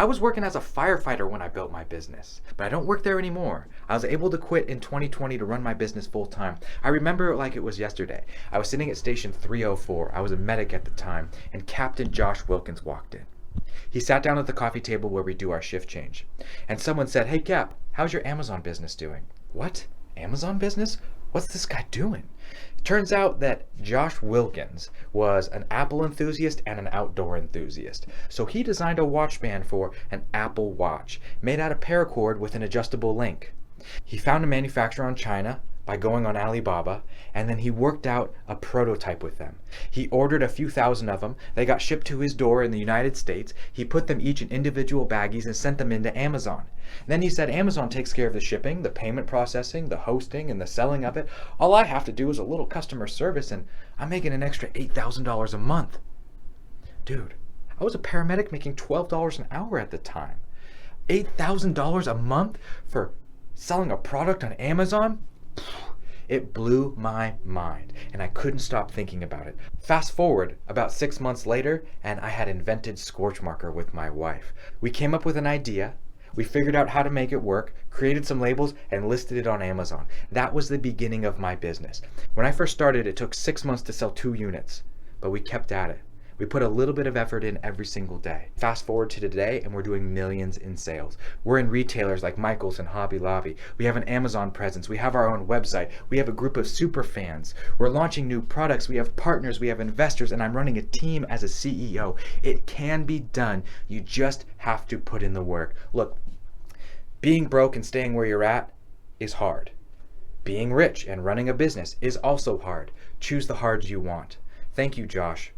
I was working as a firefighter when I built my business, but I don't work there anymore. I was able to quit in 2020 to run my business full time. I remember it like it was yesterday. I was sitting at station 304. I was a medic at the time, and Captain Josh Wilkins walked in. He sat down at the coffee table where we do our shift change. And someone said, "Hey Cap, how's your Amazon business doing?" "What? Amazon business? What's this guy doing?" Turns out that Josh Wilkins was an Apple enthusiast and an outdoor enthusiast. So he designed a watch band for an Apple Watch, made out of paracord with an adjustable link. He found a manufacturer in China by going on Alibaba, and then he worked out a prototype with them. He ordered a few thousand of them. They got shipped to his door in the United States. He put them each in individual baggies and sent them into Amazon. Then he said Amazon takes care of the shipping, the payment processing, the hosting, and the selling of it. All I have to do is a little customer service, and I'm making an extra $8,000 a month. Dude, I was a paramedic making $12 an hour at the time. $8,000 a month for selling a product on Amazon? It blew my mind, and I couldn't stop thinking about it. Fast forward about 6 months later, and I had invented Scorch Marker with my wife. We came up with an idea, we figured out how to make it work, created some labels, and listed it on Amazon. That was the beginning of my business. When I first started, it took 6 months to sell 2 units, but we kept at it. We put a little bit of effort in every single day. Fast forward to today, and we're doing millions in sales. We're in retailers like Michael's and Hobby Lobby. We have an Amazon presence. We have our own website. We have a group of super fans. We're launching new products. We have partners. We have investors, and I'm running a team as a CEO. It can be done. You just have to put in the work. Look, being broke and staying where you're at is hard. Being rich and running a business is also hard. Choose the hard you want. Thank you, Josh.